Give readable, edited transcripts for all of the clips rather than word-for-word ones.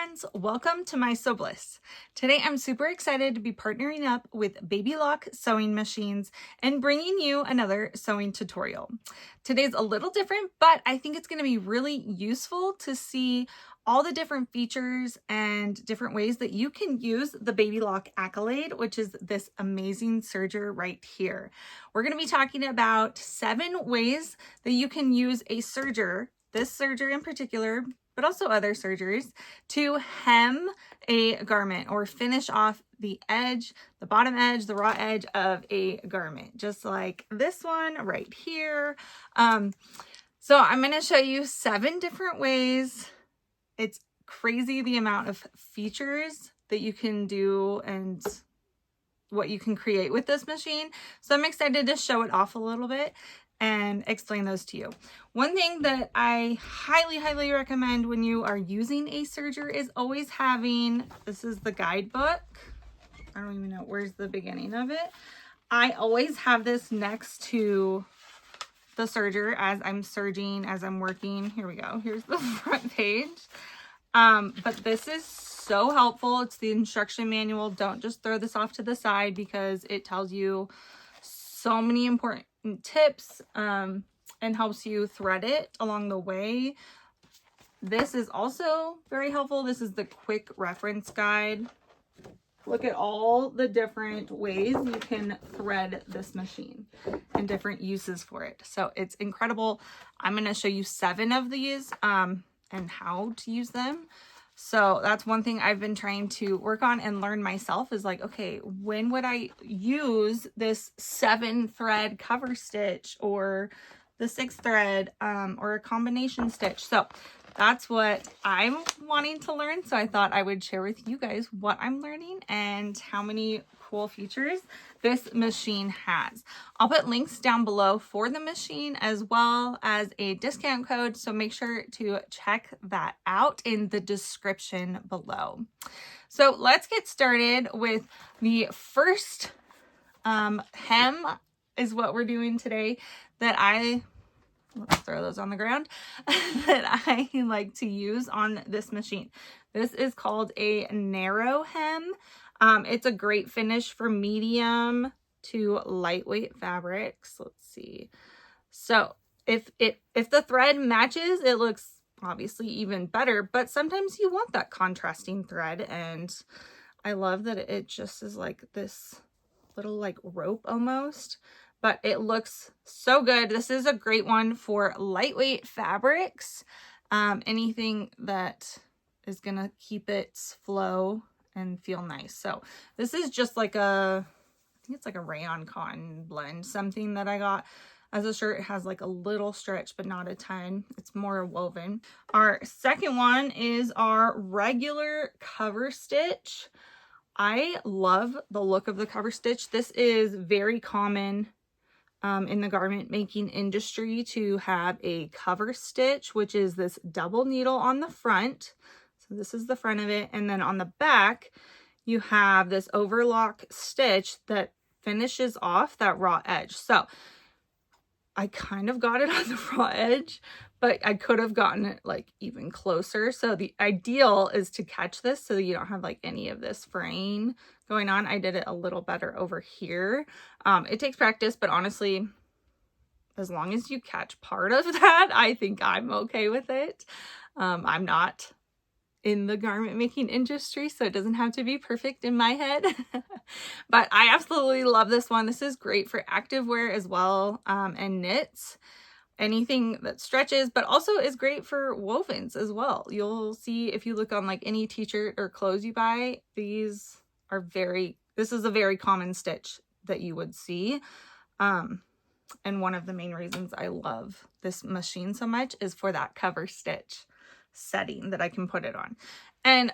friends, welcome to My Sew Bliss. Today I'm super excited to be partnering up with Baby Lock sewing machines and bringing you another sewing tutorial. Today's a little different, but I think it's going to be really useful to see all the different features and different ways that you can use the Baby Lock Accolade, which is this amazing serger right here. We're going to be talking about 7 ways that you can use a serger, this serger in particular, but also other sergers, to hem a garment or finish off the edge, the bottom edge, the raw edge of a garment, just like this one right here. So I'm going to show you 7 different ways. It's crazy the amount of features that you can do and what you can create with this machine. So I'm excited to show it off a little bit and explain those to you. One thing that I highly recommend when you are using a serger is always having, this is the guidebook. I don't even know, where's the beginning of it? I always have this next to the serger as I'm serging, as I'm working. Here we go. Here's the front page. But this is so helpful. It's the instruction manual. Don't just throw this off to the side because it tells you so many important tips and helps you thread it along the way. This is also very helpful. This is the quick reference guide. Look at all the different ways you can thread this machine and different uses for it. So it's incredible. I'm going to show you 7 of these and how to use them. So that's one thing I've been trying to work on and learn myself is like, okay, when would I use this 7-thread cover stitch or the 6 thread or a combination stitch? So that's what I'm wanting to learn. So I thought I would share with you guys what I'm learning and how many cool features this machine has. I'll put links down below for the machine as well as a discount code. So make sure to check that out in the description below. So let's get started with the first hem is what we're doing today that let's throw those on the ground, that I like to use on this machine. This is called a narrow hem. It's a great finish for medium to lightweight fabrics. Let's see. So if the thread matches, it looks obviously even better, but sometimes you want that contrasting thread. And I love that it just is like this little like rope almost, but it looks so good. This is a great one for lightweight fabrics. Anything that is gonna keep its flow and feel nice. So this is just like I think it's like a rayon cotton blend, something that I got as a shirt. It has like a little stretch, but not a ton. It's more woven. Our second one is our regular cover stitch. I love the look of the cover stitch. This is very common in the garment making industry to have a cover stitch, which is this double needle on the front. So this is the front of it. And then on the back, you have this overlock stitch that finishes off that raw edge. So I kind of got it on the raw edge, but I could have gotten it like even closer. So the ideal is to catch this so that you don't have like any of this fraying going on. I did it a little better over here. It takes practice, but honestly, as long as you catch part of that, I think I'm okay with it. I'm not in the garment making industry, so it doesn't have to be perfect in my head. But I absolutely love this one. This is great for activewear as well, and knits, anything that stretches, but also is great for wovens as well. You'll see if you look on like any t-shirt or clothes you buy, this is a very common stitch that you would see. And one of the main reasons I love this machine so much is for that cover stitch setting that I can put it on. And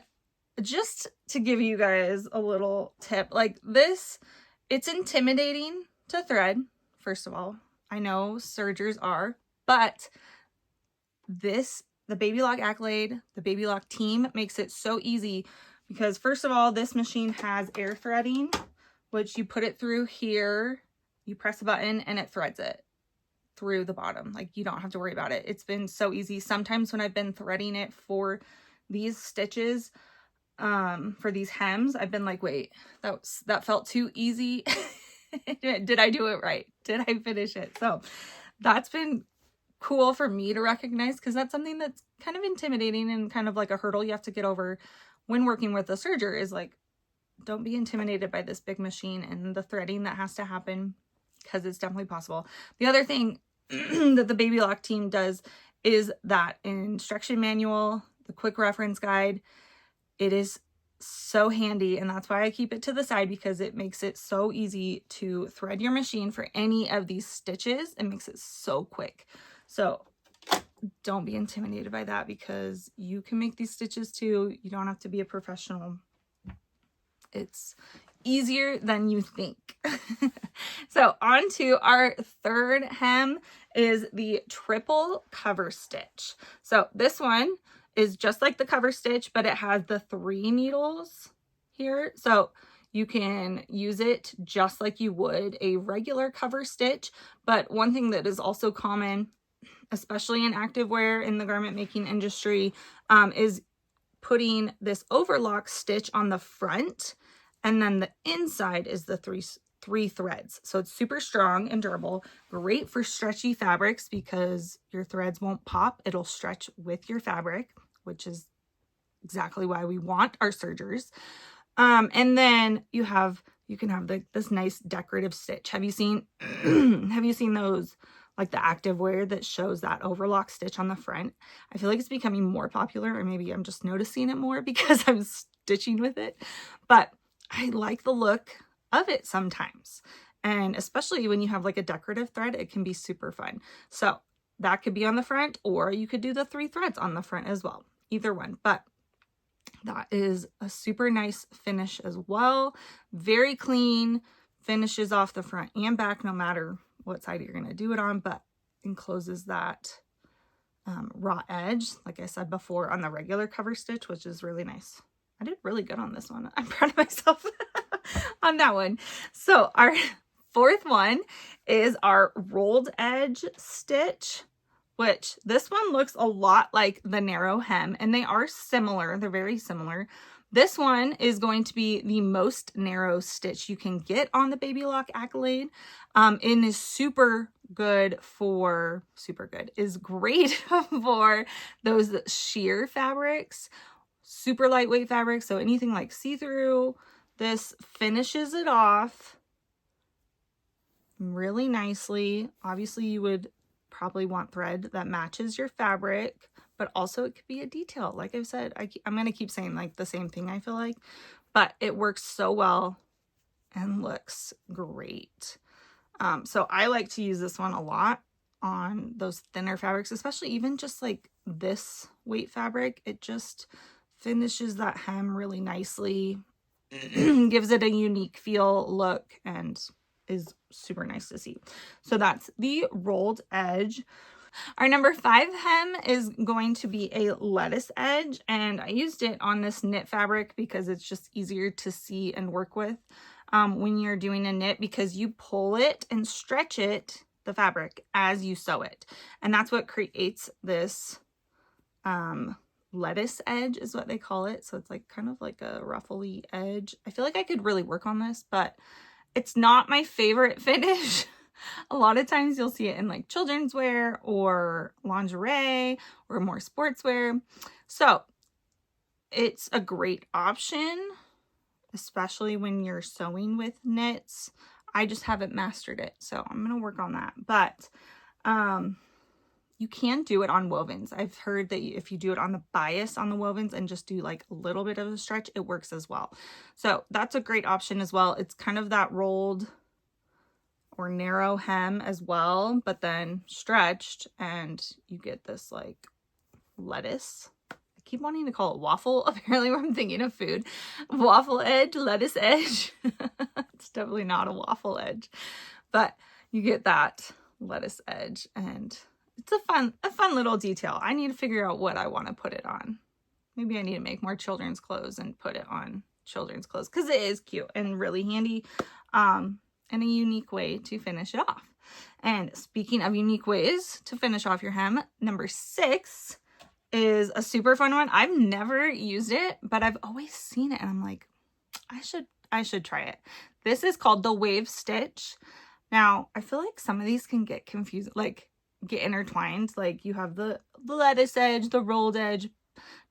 just to give you guys a little tip, like this, it's intimidating to thread. First of all, I know sergers are, but the Baby Lock Accolade, the Baby Lock team makes it so easy because first of all, this machine has air threading, which you put it through here, you press a button and it threads it through the bottom. Like you don't have to worry about it. It's been so easy. Sometimes when I've been threading it for these stitches for these hems, I've been like, wait, that felt too easy. Did I do it right? Did I finish it? So that's been cool for me to recognize, because that's something that's kind of intimidating and kind of like a hurdle you have to get over when working with a serger, is like, don't be intimidated by this big machine and the threading that has to happen, because it's definitely possible. The other thing that the Baby Lock team does is that instruction manual, the quick reference guide. It is so handy, and that's why I keep it to the side, because it makes it so easy to thread your machine for any of these stitches. It makes it so quick. So don't be intimidated by that, because you can make these stitches too. You don't have to be a professional. It's easier than you think. So on to our third hem is the triple cover stitch. So this one is just like the cover stitch, but it has the 3 needles here. So you can use it just like you would a regular cover stitch. But one thing that is also common, especially in activewear in the garment making industry, is putting this overlock stitch on the front, and then the inside is the three threads. So it's super strong and durable, great for stretchy fabrics because your threads won't pop. It'll stretch with your fabric, which is exactly why we want our sergers. And then you can have this nice decorative stitch. Have you seen those, like the activewear that shows that overlock stitch on the front? I feel like it's becoming more popular, or maybe I'm just noticing it more because I'm stitching with it, but I like the look of it sometimes. And especially when you have like a decorative thread, it can be super fun. So that could be on the front, or you could do the 3 threads on the front as well. Either one, but that is a super nice finish as well. Very clean, finishes off the front and back, no matter what side you're going to do it on, but encloses that raw edge, like I said before, on the regular cover stitch, which is really nice. I did really good on this one. I'm proud of myself on that one. So our fourth one is our rolled edge stitch, which this one looks a lot like the narrow hem, and they are similar. They're very similar. This one is going to be the most narrow stitch you can get on the Baby Lock Accolade. It is is great for those sheer fabrics, super lightweight fabric. So anything like see-through, this finishes it off really nicely. Obviously you would probably want thread that matches your fabric, but also it could be a detail. Like I've said, I'm going to keep saying like the same thing, I feel like, but it works so well and looks great. So I like to use this one a lot on those thinner fabrics, especially even just like this weight fabric. It just finishes that hem really nicely, gives it a unique feel, look, and is super nice to see. So that's the rolled edge. Our number 5 hem is going to be a lettuce edge, and I used it on this knit fabric because it's just easier to see and work with when you're doing a knit, because you pull it and stretch it, the fabric, as you sew it, and that's what creates this lettuce edge is what they call it. So it's like kind of like a ruffly edge. I feel like I could really work on this, but it's not my favorite finish. A lot of times you'll see it in like children's wear or lingerie or more sportswear. So it's a great option, especially when you're sewing with knits. I just haven't mastered it, so I'm going to work on that. But you can do it on wovens. I've heard that if you do it on the bias on the wovens and just do like a little bit of a stretch, it works as well. So that's a great option as well. It's kind of that rolled or narrow hem as well, but then stretched, and you get this like lettuce. I keep wanting to call it waffle. Apparently when I'm thinking of food, waffle edge, lettuce edge. It's definitely not a waffle edge, but you get that lettuce edge, and it's a fun little detail. I need to figure out what I want to put it on. Maybe I need to make more children's clothes and put it on children's clothes, because it is cute and really handy, and a unique way to finish it off. And speaking of unique ways to finish off your hem, number 6 is a super fun one. I've never used it, but I've always seen it and I'm like, I should try it. This is called the Wave Stitch. Now, I feel like some of these can get confused, like get intertwined. Like you have the lettuce edge, the rolled edge.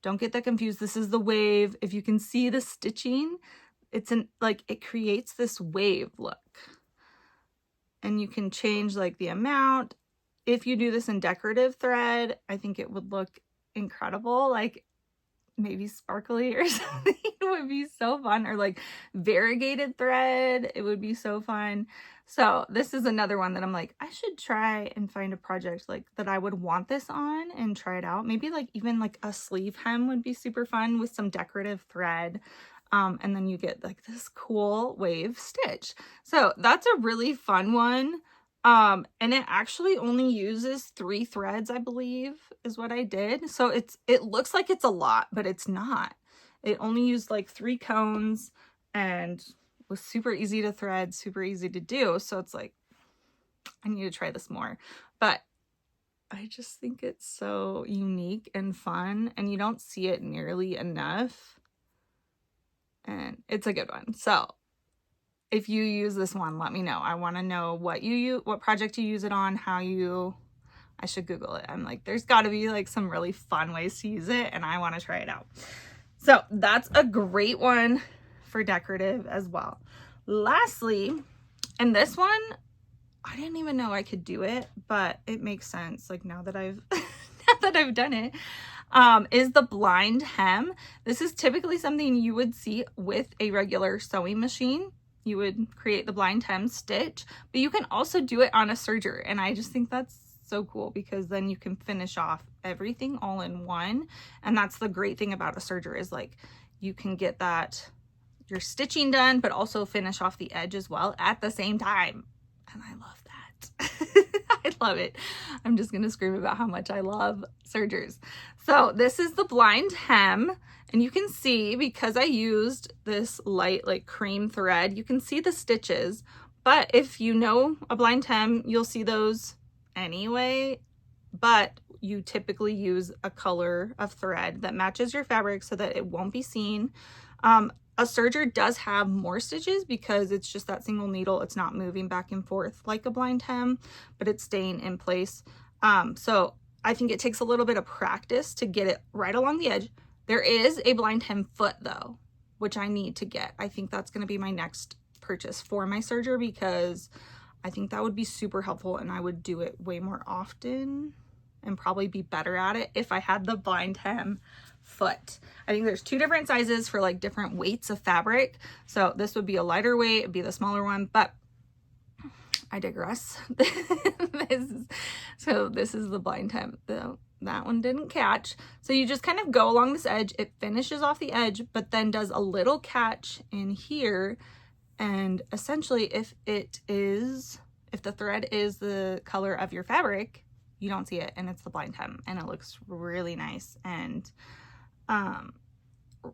Don't get that confused. This is the wave. If you can see the stitching, it's like it creates this wave look. And you can change like the amount. If you do this in decorative thread, I think it would look incredible. Like maybe sparkly or something. It would be so fun. Or like variegated thread. It would be so fun. So this is another one that I'm like, I should try and find a project like that I would want this on and try it out. Maybe like even like a sleeve hem would be super fun with some decorative thread. And then you get like this cool wave stitch. So that's a really fun one. And it actually only uses 3 threads, I believe, is what I did. So it looks like it's a lot, but it's not. It only used like 3 cones and was super easy to thread, super easy to do. So it's like, I need to try this more. But I just think it's so unique and fun, and you don't see it nearly enough. And it's a good one. So if you use this one, let me know. I want to know what you use, what project you use it on, I should Google it. I'm like, there's got to be like some really fun ways to use it, and I want to try it out. So that's a great one for decorative as well. Lastly, and this one, I didn't even know I could do it, but it makes sense. Like now that I've done it, is the blind hem. This is typically something you would see with a regular sewing machine. You would create the blind hem stitch, but you can also do it on a serger. And I just think that's so cool because then you can finish off everything all in one. And that's the great thing about a serger is like you can get that your stitching done, but also finish off the edge as well at the same time. And I love that. I love it. I'm just going to scream about how much I love sergers. So this is the blind hem, and you can see because I used this light like cream thread, you can see the stitches, but if you know a blind hem, you'll see those anyway, but you typically use a color of thread that matches your fabric so that it won't be seen. A serger does have more stitches because it's just that single needle. It's not moving back and forth like a blind hem, but it's staying in place. So I think it takes a little bit of practice to get it right along the edge. There is a blind hem foot though, which I need to get. I think that's going to be my next purchase for my serger because I think that would be super helpful and I would do it way more often and probably be better at it if I had the blind hem foot. I think there's 2 different sizes for like different weights of fabric. So this would be a lighter weight, it'd be the smaller one, but I digress. This is the blind hem. That one didn't catch. So you just kind of go along this edge. It finishes off the edge, but then does a little catch in here. And essentially if the thread is the color of your fabric, you don't see it and it's the blind hem and it looks really nice and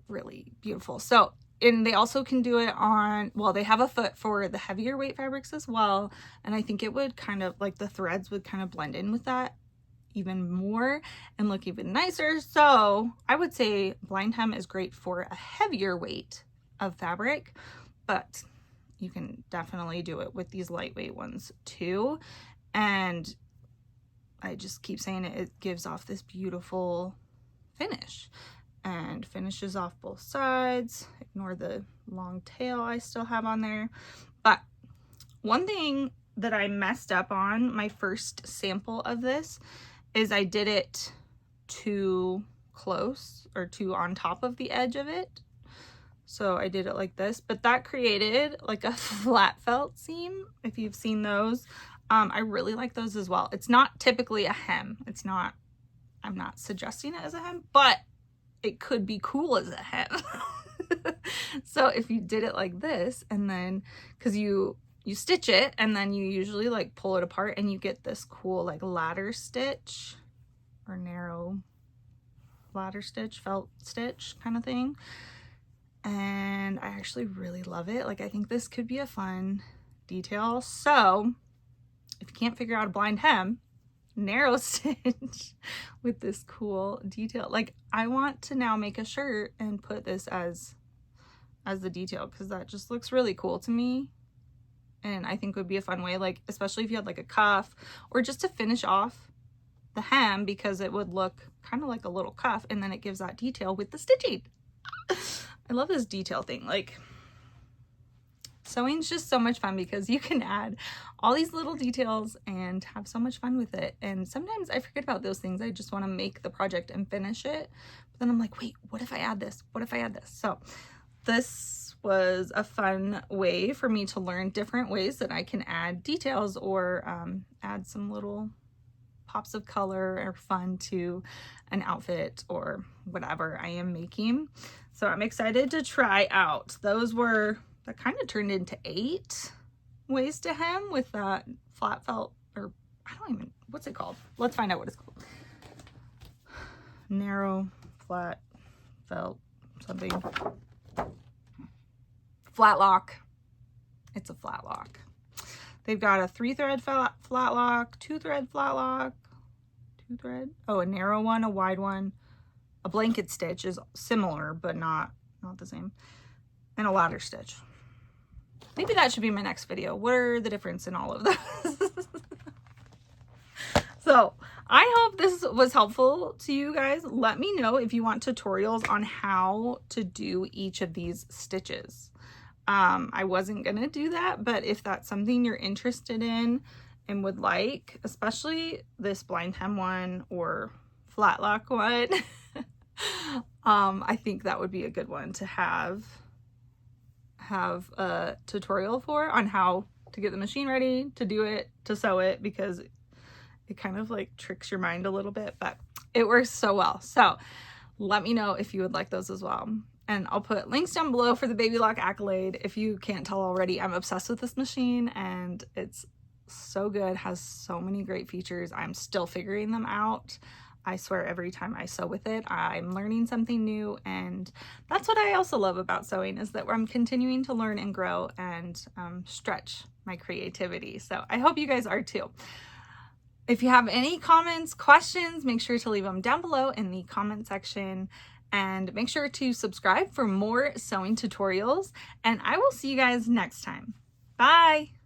really beautiful. So, and they also can do it on, well, they have a foot for the heavier weight fabrics as well. And I think it would kind of like the threads would kind of blend in with that even more and look even nicer. So I would say blind hem is great for a heavier weight of fabric, but you can definitely do it with these lightweight ones too. And I just keep saying it, it gives off this beautiful finish and finishes off both sides. Ignore the long tail I still have on there. But one thing that I messed up on my first sample of this is I did it too close or too on top of the edge of it. So I did it like this, but that created like a flat felt seam. If you've seen those, I really like those as well. It's not typically a hem. I'm not suggesting it as a hem, but it could be cool as a hem. So if you did it like this, and then because you stitch it and then you usually like pull it apart and you get this cool like ladder stitch or narrow ladder stitch, felt stitch kind of thing. And I actually really love it. Like I think this could be a fun detail. So if you can't figure out a blind hem, narrow stitch with this cool detail. Like, I want to now make a shirt and put this as the detail, because that just looks really cool to me. And I think would be a fun way, like, especially if you had like a cuff, or just to finish off the hem, because it would look kind of like a little cuff, and then it gives that detail with the stitching. I love this detail thing. Like, sewing's just so much fun because you can add all these little details and have so much fun with it. And sometimes I forget about those things. I just want to make the project and finish it. But then I'm like, wait, what if I add this? What if I add this? So this was a fun way for me to learn different ways that I can add details, or add some little pops of color or fun to an outfit or whatever I am making. So I'm excited to try out. That kind of turned into 8 ways to hem with that flat felt, or I don't even, what's it called? Let's find out what it's called. Narrow, flat, felt, something. Flat lock. It's a flat lock. They've got a 3-thread flat lock, 2-thread flat lock, 2-thread. Oh, a narrow one, a wide one. A blanket stitch is similar, but not the same. And a ladder stitch. Maybe that should be my next video. What are the difference in all of those? So I hope this was helpful to you guys. Let me know if you want tutorials on how to do each of these stitches. I wasn't gonna do that, but if that's something you're interested in and would like, especially this blind hem one or flat lock one, I think that would be a good one to have a tutorial for, on how to get the machine ready, to do it, to sew it, because it kind of like tricks your mind a little bit, but it works so well. So let me know if you would like those as well. And I'll put links down below for the Baby Lock Accolade. If you can't tell already, I'm obsessed with this machine and it's so good, has so many great features. I'm still figuring them out. I swear every time I sew with it, I'm learning something new, and that's what I also love about sewing, is that I'm continuing to learn and grow and stretch my creativity. So I hope you guys are too. If you have any comments, questions, make sure to leave them down below in the comment section, and make sure to subscribe for more sewing tutorials, and I will see you guys next time. Bye!